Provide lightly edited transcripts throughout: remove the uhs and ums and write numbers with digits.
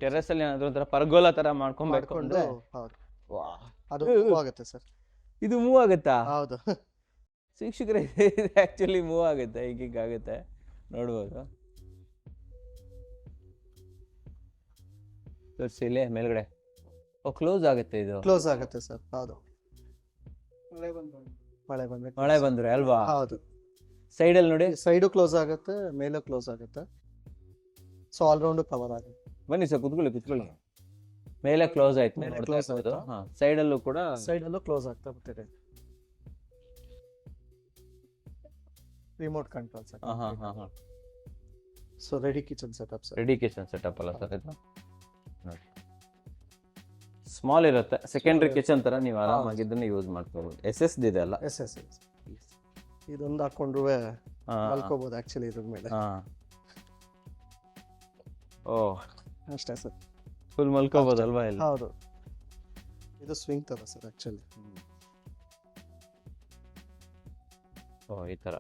Terrace ಅಲ್ಲಿ ಏನಾದ್ರು ಒಂಥರ ಪರ್ಗೋಲಾ ತರ ಮಾಡ್ಕೊಬೇಕು ಮಾಡ್ಕೊಂಡು ಅಂದ್ರೆ ಹೌದು ವಾ ಅದು move ಆಗುತ್ತೆ ಸರ್. ಇದು ಮೂವ್ ಆಗುತ್ತಾ ಹೌದು ಶಿಕ್ಷಕರೇ ಇದು ಆಕ್ಚುಲಿ ಮೂವ್ ಆಗುತ್ತೆ ಹೀಗೆ ಆಗುತ್ತೆ ನೋಡ್ಬೋದು ತೋರಿಸಿ ಇಲ್ಲೇ ಮೇಲ್ಗಡೆ ಓ ಕ್ಲೋಸ್ ಆಗುತ್ತೆ ಇದು ಕ್ಲೋಸ್ ಆಗುತ್ತೆ ಸರ್. ಹೌದು ಮಳೆ ಬಂದ್ರೆ ಮಳೆ ಬಂದ್ರೆ ಅಲ್ವಾ ಹೌದು ಸೈಡ್ ಅಲ್ಲಿ ನೋಡಿ ಸೈಡು ಕ್ಲೋಸ್ ಆಗುತ್ತೆ, ಮೇಲೂ ಕ್ಲೋಸ್ ಆಗುತ್ತೆ. ಸೊ ಆಲ್ ರೌಂಡ್ ಕವರ್ ಆಗುತ್ತೆ. ಬನ್ನಿ ಸರ್ ಕುತ್ಕೊಳ್ಳಿ ಮೇಲೆ ಕ್ಲೋಸ್ ಆಯ್ತು ಮೇಲೆ ನೋಡ್ತಾ close ಇರ್ಬೋದು. ಆಯ್ತು. ಹಾ ಸೈಡ್ ಅಲ್ಲೂ ಕೂಡ ಸೈಡ್ ಅಲ್ಲೂ ಕ್ಲೋಸ್ ಆಗ್ತಾ ಬರ್ತಿದೆ. Remote control sir. ಹಾ so ready kitchen setup sir. Ready kitchen setup ಅಲ್ಲ ಸರ್ ಇದು ನೋಡಿ ಸ್ಮಾಲ್ ಇರುತ್ತೆ ಸೆಕೆಂಡ್ರಿ ಕಿಚನ್ ತರ ನೀವು ಆರಾಮಾಗಿ ಇದನ್ನ ಯೂಸ್ ಮಾಡ್ಕೋಬಹುದು ಎಸ್ ಇದೆ ಅಲ್ಲ ಎಸ್ ಇದೊಂದು ಹಾಕೊಂಡ್ರು ಮಲ್ಕೋಬಹುದು ಆಕ್ಚುಲಿ ಇದ್ರ ಮೇಲೆ. ಓ ಅಷ್ಟೇ ಸರ್. ಫುಲ್ ಮಲ್ಕೋಬಹುದಲ್ವಾ ಇಲ್ಲಿ ಹೌದು ಇದು ಸ್ವಿಂಗ್ ತರ ಸರ್ ಆಕ್ಚುಲಿ. ಓ ಈ ತರ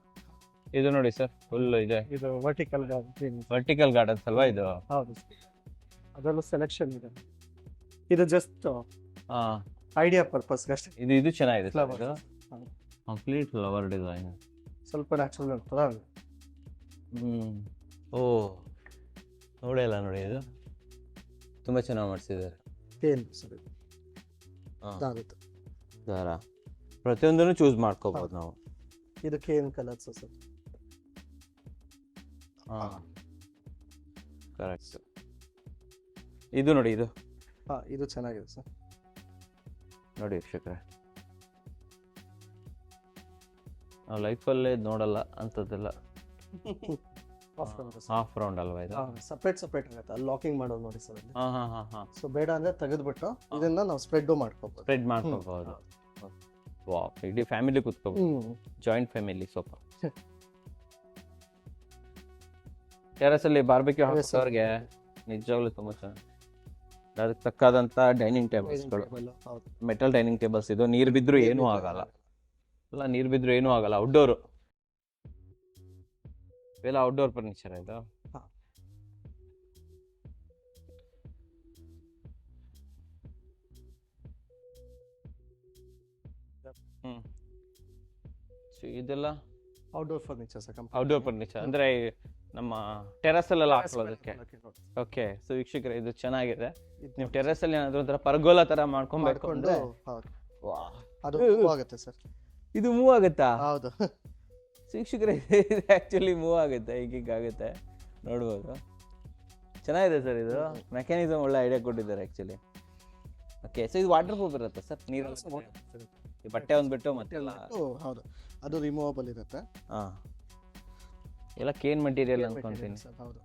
ಇದು ನೋಡಿ ಸರ್ ಫುಲ್ ಇದೆ ಇದು ವರ್ಟಿಕಲ್ ಗಾರ್ಡನ್. ವರ್ಟಿಕಲ್ ಗಾರ್ಡನ್ಸ್ ಅಲ್ವಾ ಇದು ಹೌದು ಅದರಲ್ಲೂ ಸೆಲೆಕ್ಷನ್ ಇದೆ. ಇದು ಜಸ್ಟ್ ಹಾ ಐಡಿಯಾ ಪರ್ಪಸ್ ಅಷ್ಟೇ. ಇದು ಚೆನ್ನಾಗಿದೆ ಸರ್ Flower. ಇದು ಕಂಪ್ಲೀಟ್ ಫ್ಲವರ್ ಡಿಸೈನ್ ಸ್ವಲ್ಪ ನ್ಯಾಚುರಲ್ ಇರ್ತದ. ಓ ನೋಡಿ ಇದು ತುಂಬಾ ಚೆನ್ನಾಗಿ ಮಾಡಿಸಿದ್ದಾರೆ ಪೇನ್ ಸರ್ ಇದು ಇದಾಗುತ್ತೆ. ದಾರ ಪ್ರತಿಯೊಂದನ್ನು ಚೂಸ್ ಮಾಡ್ಕೋಬಹುದು ನಾವು. ಇದು ಕೇನ್ ಕಲರ್ಸ್ ಸರ್. ಕರೆಕ್ಟ್ ಇದು ನೋಡಿ ಇದು ಇದು ಚೆನ್ನಾಗಿದೆ ಸರ್. ನೋಡಿ ವೀಕ್ಷಕರೇ ನಾವು ಲೈಫಲ್ಲೇ ನೋಡಲ್ಲ ಅಂಥದ್ದೆಲ್ಲ ಹಾಫ್ ರೌಂಡ್ ಅಲ್ವಾ ಇದು ಸಪ್ರೇಟ್ ಆಗುತ್ತೆ. ಅಲ್ಲಿ ಲಾಕಿಂಗ್ ಮಾಡೋದು ನೋಡಿ ಸರ್. ಹಾ ಸೊ ಬೇಡ ಅಂದ್ರೆ ತೆಗೆದ್ಬಿಟ್ಟು ಇದನ್ನ ನಾವು ಸ್ಪ್ರೆಡ್ ಮಾಡ್ಕೋಬಹುದು. ಸ್ಪ್ರೆಡ್ ಮಾಡ್ಕೋಬಹುದು. ವಾ ಇಡೀ ಫ್ಯಾಮಿಲಿ ಕೂತ್ಕೋಬಹುದು ಜಾಯಿಂಟ್ ಫ್ಯಾಮಿಲಿ ಸೋಫಾ. ಟೆರೆಸ್ ಅಲ್ಲಿ ಬಾರ್ಬಿಕ್ಯೂ ಹಾಕೋರ್ಗೆ ನಿಜವಾಗ್ಲೂ ತುಂಬಾ ಚೆನ್ನಾಗಿ ಅದಕ್ಕೆ ತಕ್ಕಾದಂತ ಡೈನಿಂಗ್ ಟೇಬಲ್ಸ್ಗಳು ಮೆಟಲ್ ಡೈನಿಂಗ್ ಟೇಬಲ್ಸ್ ಇದು ನೀರು ಬಿದ್ದರೂ ಏನೂ ಆಗಲ್ಲ ಅಲ್ಲ ನೀರು ಬಿದ್ದರೂ ಏನೂ ಆಗಲ್ಲ ಔಟ್ಡೋರು ಇವೆಲ್ಲ ಔಟ್ಡೋರ್ ಫರ್ನಿಚರ್ ಇದು ಇದೆಲ್ಲ outdoor furniture sir. Outdoor furniture ಅಂದ್ರೆ ನಮ್ಮ ಟೆರೆಸ್ ಅಲ್ಲೆಲ್ಲ ಹಾಕೊಳ್ಳೋದಕ್ಕೆ. ಓಕೆ ಸೊ ವೀಕ್ಷಕರೇ ಇದು ಚೆನ್ನಾಗಿದೆ. ನೀವು ಟೆರೆಸ್ ಅಲ್ಲಿ ಏನಾದ್ರು ಒಂಥರ ಪರ್ಗೋಲಾ ತರ ಮಾಡ್ಕೊಬೇಕು ಅಂದ್ರೆ ವಾ ಅದು move ಆಗುತ್ತೆ ಸರ್. ಇದು ಮೂವ್ ಆಗುತ್ತಾ ಹೌದು ವೀಕ್ಷಕರೇ ಇದು ಆಕ್ಚುಲಿ ಮೂವ್ ಆಗುತ್ತೆ ಹೀಗೆ ಆಗುತ್ತೆ ನೋಡ್ಬೋದು ಚೆನ್ನಾಗಿದೆ ಸರ್. ಇದು ಮೆಕ್ಯಾನಿಸಮ್ ಒಳ್ಳೆ ಐಡಿಯಾ ಕೊಟ್ಟಿದ್ದಾರೆ ಆಕ್ಚುಲಿ. ಓಕೆ ಸೊ ಇದು ವಾಟರ್ ಪ್ರೂಫ್ ಇರುತ್ತೆ ಸರ್ ನೀರಲ್ಲಿ ಈ ಬಟ್ಟೆ ಒಂದು ಬಿಟ್ಟು ಮತ್ತೆಲ್ಲ ಹೌದು ಅದು ರಿಮೂವಬಲ್ ಇರುತ್ತೆ. ಎಲ್ಲ ಕೇನ್ ಮಟೀರಿಯಲ್ ಅನ್ಕೊಂತೀನಿ. ಹೌದು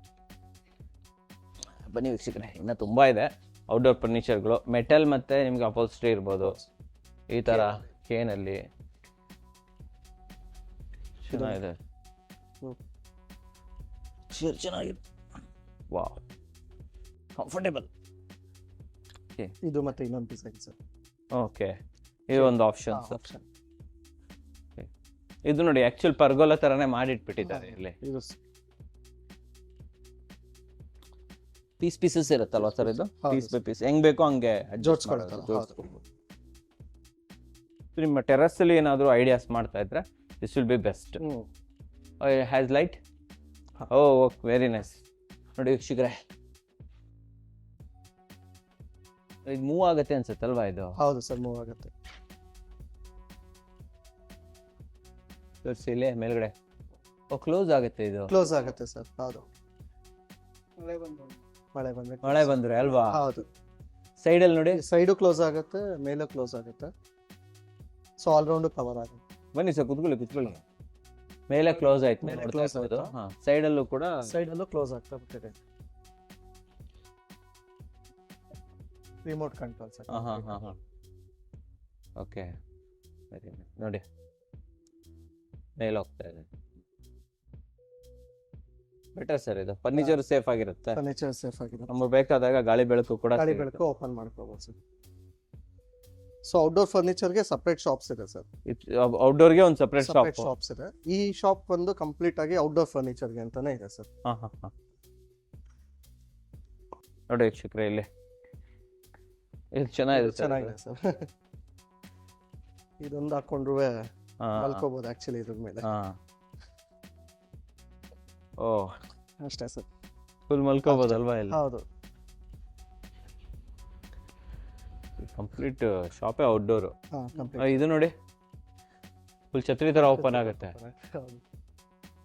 ಬನ್ನಿ ವೀಕ್ಷಕರೇ ಇನ್ನು ತುಂಬಾ ಇದೆ ಔಟ್ಡೋರ್ ಫರ್ನಿಚರ್ಗಳು ಮೆಟಲ್ ಮತ್ತೆ ನಿಮ್ಗೆ ಅಪೋಲ್ಸ್ಟ್ರಿ ಇರ್ಬೋದು ಈ ತರ ಕೇನಲ್ಲಿ ಚೆನ್ನಾಗಿದೆ. ಚೆನ್ನಾಗಿದೆ ವಾವ್ ಕಂಫರ್ಟೇಬಲ್. ಇದು ಮತ್ತೆ ಇನ್ನೊಂದು ಡಿಸೈನ್ ಸರ್. ಓಕೆ ಇದು ಒಂದು ಆಪ್ಷನ್ ಸರ್. ಇದು ನೋಡಿ ಆಕ್ಚುಲ್ ಪರ್ಗೋಲಾ ತರನೇ ಮಾಡಿಟ್ಬಿಟ್ಟಿದ್ದಾರೆ ಇಲ್ಲಿ. ಇದು ಪೀಸಸ್ ಇರುತ್ತಲ್ವಾ ಸರ್ ಇದು ಪೀಸ್ ಬೈ ಪೀಸ್ ಹೆಂಗ್ ಬೇಕೋ ಹಂಗೆ ಜೋಡಿಸ್ಕೊಳ್ಳೋದು. ನಿಮ್ಮ ಟೆರೆಸ್ ಅಲ್ಲಿ ಏನಾದ್ರು ಐಡಿಯಾಸ್ ಮಾಡ್ತಾ ಇದ್ರೆ this will be best. Has light oh very nice. ನೋಡಿ ವೀಕ್ಷಕರೇ ಇದು ಮೂವ್ ಆಗುತ್ತೆ ಅನ್ಸುತ್ತಲ್ವಾ ಇದು. ಹೌದು ಸರ್ ಮೂವ್ ಆಗುತ್ತೆ. ತೋರಿಸಿ ಇಲ್ಲೇ ಮೇಲ್ಗಡೆ ಓ ಕ್ಲೋಸ್ ಆಗುತ್ತೆ ಇದು ಕ್ಲೋಸ್ ಆಗುತ್ತೆ ಸರ್. ಹೌದು ಮಳೆ ಬಂದ್ರೆ ಅಲ್ವಾ ಹೌದು ಸೈಡ್ ಅಲ್ಲಿ ನೋಡಿ ಸೈಡು ಕ್ಲೋಸ್ ಆಗುತ್ತೆ, ಮೇಲೂ ಕ್ಲೋಸ್ ಆಗುತ್ತೆ. ಸೊ ಆಲ್ ರೌಂಡ್ ಕವರ್ ಆಗುತ್ತೆ. ಬನ್ನಿ ಸರ್ ಕುತ್ಕೊಳ್ಳಿ ಮೇಲೆ ಕ್ಲೋಸ್ ಆಯ್ತು ಮೇಲೆ close ಆಯ್ತು. ಸೈಡ್ ಅಲ್ಲೂ ಕೂಡ ಸೈಡ್ ಅಲ್ಲೂ ಕ್ಲೋಸ್ ಆಗ್ತಾ ಬರ್ತಿದೆ. Remote control sir. Okay very nice. ನೋಡಿ ಮೇಲೆ ಹೋಗ್ತಾ ಇದೆ ಬೆಟರ್ ಸರ್. ಇದು ಫರ್ನಿಚರ್ ಸೇಫ್ ಆಗಿರುತ್ತೆ. ಫರ್ನಿಚರ್ ಸೇಫ್ ಆಗಿದೆ. ನಮಗೆ ಬೇಕಾದಾಗ ಗಾಳಿ ಬೆಳಕು ಕೂಡ ಗಾಳಿ ಬೆಳಕು ಓಪನ್ ಮಾಡ್ಕೋಬಹುದು ಸರ್. ಸೊ ಔಟ್ಡೋರ್ ಫರ್ನಿಚರ್ಗೆ ಸಪರೇಟ್ ಶಾಪ್ಸ್ ಇದೆ ಸರ್. ಔಟ್ಡೋರ್ಗೆ ಒಂದು ಸಪರೇಟ್ ಶಾಪ್ಸ್ ಇದೆ. ಈ ಶಾಪ್ ಒಂದು ಕಂಪ್ಲೀಟ್ ಆಗಿ ಔಟ್ಡೋರ್ ಫರ್ನಿಚರ್ಗೆ ಅಂತಾನೆ ಇದೆ ಸರ್. ನೋಡಿ ವೀಕ್ಷಕರೇ ಇಲ್ಲಿ ಇದು ಚೆನ್ನಾಗಿದೆ sir. ಚೆನ್ನಾಗಿದೆ ಸರ್. ಇದೊಂದು ಹಾಕೊಂಡ್ರು ಹಾ, ಮಲ್ಕೋಬಹುದು ಆಕ್ಚುಲಿ ಇದ್ರ ಮೇಲೆ. ಹಾ. ಓ ಅಷ್ಟೇ ಸರ್. ಫುಲ್ ಮಲ್ಕೋಬೋದಲ್ವಾ ಇಲ್ಲಿ? ಹೌದು. ಕಂಪ್ಲೀಟ್ ಶಾಪೇ ಔಟ್ಡೋರು. ಹಾ ಕಂಪ್ಲೀಟ್. ಇದು ನೋಡಿ ಫುಲ್ ಛತ್ರಿ ತರ ಓಪನ್ ಆಗುತ್ತೆ, ಹೌದು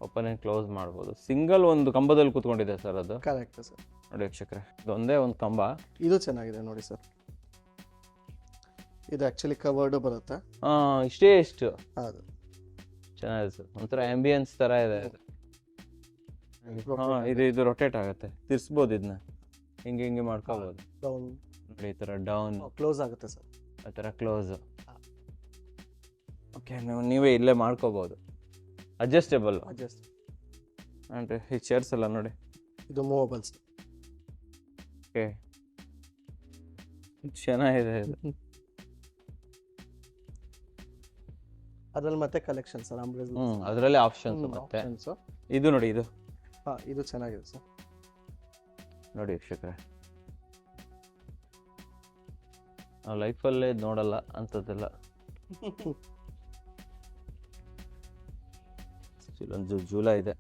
ಓಪನ್ ಆ್ಯಂಡ್ ಕ್ಲೋಸ್ ಮಾಡ್ಬೋದು. ಸಿಂಗಲ್ ಒಂದು ಕಂಬದಲ್ಲಿ ಕೂತ್ಕೊಂಡಿದೆ ಸರ್ ಅದು. Correct sir. ನೋಡಿ ವೀಕ್ಷಕರೇ ಇದೊಂದೇ ಒಂದು ಕಂಬ. ಇದು ಚೆನ್ನಾಗಿದೆ ನೋಡಿ ಸರ್. ಇದು ಆಕ್ಚುಲಿ ಕವರ್ಡ್ ಬರುತ್ತೆ. ಇಷ್ಟೇ ಎಷ್ಟು ಹೌದು. ಚೆನ್ನಾಗಿದೆ ಸರ್, ಒಂಥರ ಆಂಬಿಯನ್ಸ್ ತರ ಇದೆ ಇದು. ಇದು ರೊಟೇಟ್ ಆಗುತ್ತೆ, ತಿರ್ಸ್ಬೋದು ಇದನ್ನ, ಹಿಂಗೆ ಹಿಂಗೆ ಮಾಡ್ಕೋಬೋದು. ಡೌನ್ ನೋಡಿ ಈ ಥರ ಡೌನ್, ಕ್ಲೋಸ್ ಆಗುತ್ತೆ ಸರ್. ಆ ಥರ ಕ್ಲೋಸ್. ಓಕೆ, ನೀವೇ ಇಲ್ಲೇ ಮಾಡ್ಕೋಬೋದು. ಅಡ್ಜಸ್ಟೇಬಲ್. ಅಡ್ಜಸ್ಟ್. ಅಂದರೆ ಈ ಚೇರ್ಸ್ ಎಲ್ಲ ನೋಡಿ, ಇದು ಮೂವಬಲ್ಸ್. ಓಕೆ ಚೆನ್ನಾಗಿದೆ ಇದು. ಅದ್ರಲ್ಲಿ ಮತ್ತೆ ಕಲೆಕ್ಷನ್ ಸರ್, ಅಂಬ್ರೆಸ್. ಅದರಲ್ಲಿ ಆಪ್ಷನ್ಸ್ ಮತ್ತೆ ಇದು ನೋಡಿ, ಇದು ಇದು ಚೆನ್ನಾಗಿದೆ ಸರ್. ನೋಡಿ ವೀಕ್ಷಕರೇ, ನಾವು ಲೈಫಲ್ಲೇ ನೋಡಲ್ಲ ಅಂಥದ್ದೆಲ್ಲ. ಇಲ್ಲೊಂದು ಜೂಲ ಇದೆ.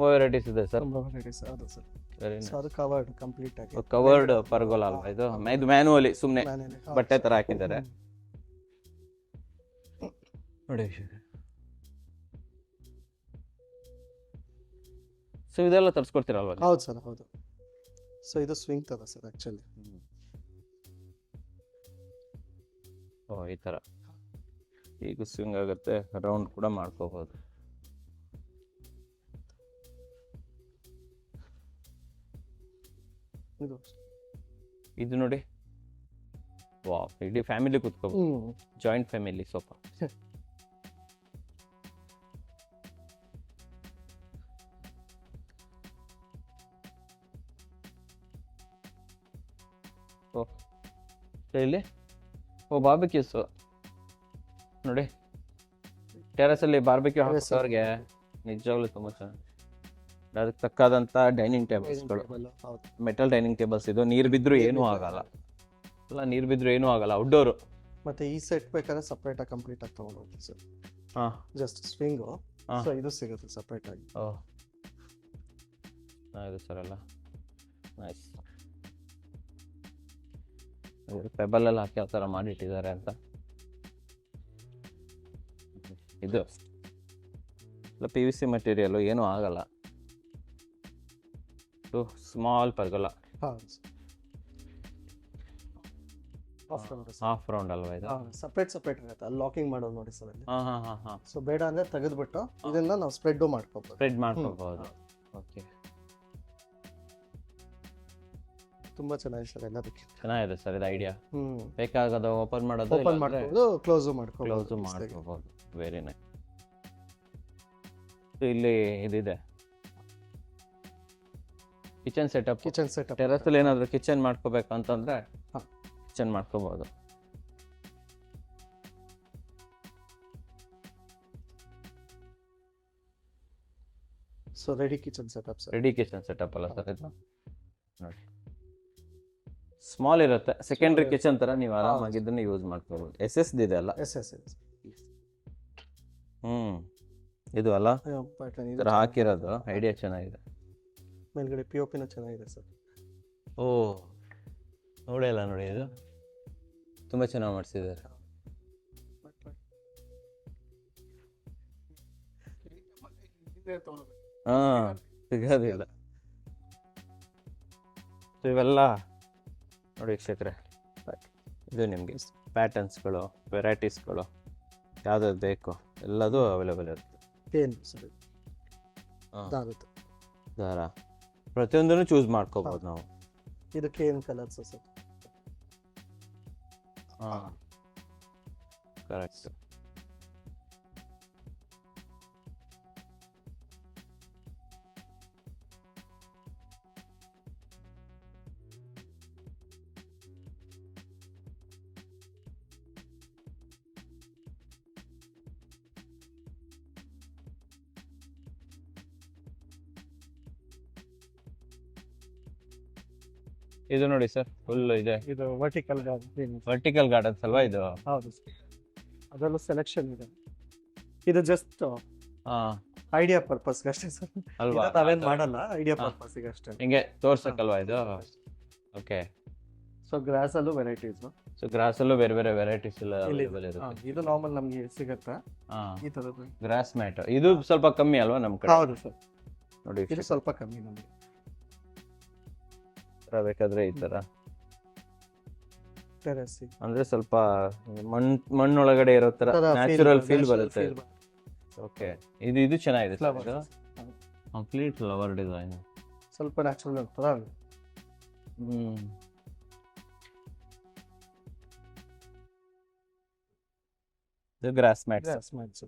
ವೆರೈಟೀಸ್ ಇದೆ ಸರ್. ಹೌದು ಸರ್. ವೆರಿ ಸೊ ಅದು ಕವರ್ಡ್ ಕಂಪ್ಲೀಟ್ ಆಗಿ. ಕವರ್ಡ್ ಪರ್ಗೋಲ ಅಲ್ವಾ ಇದು? ಇದು ಮ್ಯಾನುವಲಿ ಸುಮ್ಮನೆ ಬಟ್ಟೆ ತರ ಹಾಕಿದ್ದಾರೆ. ನೋಡಿ ಸೊ ಇದೆಲ್ಲ ತರಿಸ್ಕೊಡ್ತೀರಲ್ವಾ? ಹೌದು ಸರ್, ಹೌದು. ಸೊ ಇದು ಸ್ವಿಂಗ್ ತರ ಸರ್ ಆಕ್ಚುಲಿ. ಓ ಈ ಥರ ಈಗ ಸ್ವಿಂಗ್ ಆಗುತ್ತೆ, ರೌಂಡ್ ಕೂಡ ಮಾಡ್ಕೋಬಹುದು. ಇದು ನೋಡಿ, ವಾ, ಇಡೀ ಫ್ಯಾಮಿಲಿ ಕೂತ್ಕೋಬಹುದು, ಜಾಯಿಂಟ್ ಫ್ಯಾಮಿಲಿ ಸೋಫಾ. ಇಲ್ಲಿ ಬಾರ್ಬಿಕ್ಯೂಸ್ ನೋಡಿ, ಟೆರಸ್ ಅಲ್ಲಿ ಬಾರ್ಬಿಕ್ಯೂ ಹಾಕೋರಿಗೆ ನಿಜವಾಗ್ಲೂ ತುಂಬಾ ಚೆನ್ನಾಗಿ. ಅದಕ್ಕೆ ತಕ್ಕಾದಂತ ಡೈನಿಂಗ್ ಟೇಬಲ್ಸ್ಗಳು, ಮೆಟಲ್ ಡೈನಿಂಗ್ ಟೇಬಲ್ಸ್. ಇದು ನೀರು ಬಿದ್ದರೂ ಏನೂ ಆಗಲ್ಲ, ಅಲ್ಲ ನೀರು ಬಿದ್ದರೂ ಏನೂ ಆಗಲ್ಲ, ಔಟ್ಡೋರು. ಮತ್ತೆ ಈ ಸೆಟ್ ಬೇಕಾದ್ರೆ ಸಪ್ರೇಟ್ ಆಗಿ ಕಂಪ್ಲೀಟ್ ಆಗಿ ತಗೊಂಡು ಸರ್. ಹಾಂ, ಜಸ್ಟ್ ಸ್ವಿಂಗು. ಸೊ ಇದು ಸಿಗುತ್ತೆ ಸಪ್ರೇಟ್ ಆಗಿ. ಓಹ್ ಇದು ಸರ್ ಎಲ್ಲ ನೈಸ್. ಪೆಬಲ್ ಹಾಕಿ ಯಾವ ಥರ ಮಾಡಿಟ್ಟಿದ್ದಾರೆ ಅಂತ. ಇದು ಇಲ್ಲ PVC ಮೆಟೀರಿಯಲು, ಏನೂ ಆಗಲ್ಲ. ಇದು ಸ್ಮಾಲ್ ಪರ್ಗೋಲ, ಹಾಫ್ ರೌಂಡ್ ಅಲ್ವಾ ಇದು? ಸಪ್ರೇಟ್ ಆಗುತ್ತೆ. ಅಲ್ಲಿ ಲಾಕಿಂಗ್ ಮಾಡೋದು ನೋಡಿ ಸರ್ ಅಲ್ಲಿ. ಹಾಂ. ಸೊ ಬೇಡ ಅಂದ್ರೆ ತೆಗೆದ್ಬಿಟ್ಟು ಇದನ್ನ ನಾವು ಸ್ಪ್ರೆಡ್ ಮಾಡ್ಕೋಬಹುದು. ಸ್ಪ್ರೆಡ್ ಮಾಡ್ಕೋಬಹುದು. ಓಕೆ, ತುಂಬಾ ಚೆನ್ನಾಗಿದೆ ಸರ್. ಎಲ್ಲದಕ್ಕೆ ಚೆನ್ನಾಗಿದೆ ಸರ್ ಇದು ಐಡಿಯಾ. ಬೇಕಾಗದ ಓಪನ್ ಮಾಡೋದು, ಓಪನ್ ಮಾಡ್ಕೋಬಹುದು, ಕ್ಲೋಸ್ ಮಾಡ್ಕೋಬಹುದು. Very nice. ಇಲ್ಲಿ ಇದಿದೆ ಕಿಚನ್ ಸೆಟಪ್. ಟೆರಸ್ ಅಲ್ಲಿ ಏನಾದ್ರು ಕಿಚನ್ ಮಾಡ್ಕೋಬೇಕು ಅಂತಂದ್ರೆ ಕಿಚನ್ ಮಾಡ್ಕೋಬಹುದು. So ready kitchen setup sir. Ready kitchen setup ಅಲ್ಲ ಸರ್ ಇದು? ನೋಡಿ, ಸ್ಮಾಲ್ ಇರುತ್ತೆ, ಸೆಕೆಂಡ್ರಿ ಕಿಚನ್ ತರ ನೀವು ಆರಾಮಾಗಿ ಇದನ್ನ ಯೂಸ್ ಮಾಡ್ಕೋಬಹುದು. SS ಇದೆ ಅಲ್ಲ? SS. ಇದು ಅಲ್ಲ ಹಾಕಿರೋದು, ಐಡಿಯಾ ಚೆನ್ನಾಗಿದೆ. ಮೇಲ್ಗಡೆ POP ಚೆನ್ನಾಗಿದೆ ಸರ್. ಓ ನೋಡಿಲ್ಲ ನೋಡಿ, ಇದು ತುಂಬಾ ಚೆನ್ನಾಗಿ ಮಾಡಿಸಿದ್ದಾರೆ. ಸಿಗೋದಿಲ್ಲ ಇವೆಲ್ಲ. ನೋಡಿ ವೀಕ್ಷಕರೇ, ಇದು ನಿಮಗೆ ಪ್ಯಾಟರ್ನ್ಸ್ಗಳು, ವೆರೈಟೀಸ್ಗಳು ಯಾವ್ದಾದ್ರು ಬೇಕು ಎಲ್ಲದೂ ಅವೈಲೇಬಲ್ ಇರುತ್ತೆ. ದಾರ ಪ್ರತಿಯೊಂದನ್ನು ಚೂಸ್ ಮಾಡ್ಕೋಬಹುದು ನಾವು. ಇದು ಕೇನ್ ಕಲರ್ಸ್ ಸರ್. ಕರೆಕ್ಟ್. ಇದು ನೋಡಿ ಸರ್, ಫುಲ್ ಇದೆ ಇದು ವರ್ಟಿಕಲ್ ಗಾರ್ಡನ್. ವರ್ಟಿಕಲ್ ಗಾರ್ಡನ್ಸ್ ಅಲ್ವಾ ಇದು? ಹೌದು ಸರ್, ಅದರಲ್ಲೂ ಸೆಲೆಕ್ಷನ್ ಇದೆ. ಇದು ಜಸ್ಟ್ ಹಾ ಐಡಿಯಾ ಪರ್ಪಸ್ ಅಷ್ಟೇ ಸರ್. ಅಲ್ವಾ? ನಾವೇನ್ ಮಾಡಲ್ಲ, ಐಡಿಯಾ ಹಾ. ಪರ್ಪಸ್ಗೆ ಅಷ್ಟೇ. ಹಿಂಗೆ ತೋರ್ಸಕ್ಕಲ್ವಾ ಇದು? ಓಕೆ. ಸೊ ಗ್ರಾಸ್ ಅಲ್ಲೂ ವೆರೈಟೀಸ್. ಸೊ ಗ್ರಾಸ್ ಅಲ್ಲೂ ಬೇರೆ ಬೇರೆ ವೆರೈಟೀಸ್ ಎಲ್ಲ ಅವೈಲೇಬಲ್ ಇರುತ್ತೆ. ಇದು ನಾರ್ಮಲ್ ನಮ್ಗೆ ಸಿಗತ್ತಾ ಹಾ, ಈ ತರದ್ದು? ಗ್ರಾಸ್ ಮ್ಯಾಟ್ ಇದು ಸ್ವಲ್ಪ ಕಮ್ಮಿ ಅಲ್ವಾ ನಮ್ ಕಡೆ? ಹೌದು ಸರ್, ನೋಡಿ ಇದು ಸ್ವಲ್ಪ ಕಮ್ಮಿ ನಮಗೆ. ಬೇಕಾದ್ರೆ ಈ ತರ ಟೆರೆಸ್ ಅಂದ್ರೆ ಸ್ವಲ್ಪ ಮಣ್ಣೊಳಗಡೆ ಇರೋ ತರ ನ್ಯಾಚುರಲ್ ಫೀಲ್ ಬರುತ್ತೆ. ಓಕೆ, ಇದು ಚೆನ್ನಾಗಿದೆ sir. ಇದು ಕಂಪ್ಲೀಟ್ ಫ್ಲವರ್ ಡಿಸೈನ್. ಸ್ವಲ್ಪ ನ್ಯಾಚುರಲ್ ತರ. ಇದು ಗ್ರಾಸ್ ಮ್ಯಾಟ್. Gross mats.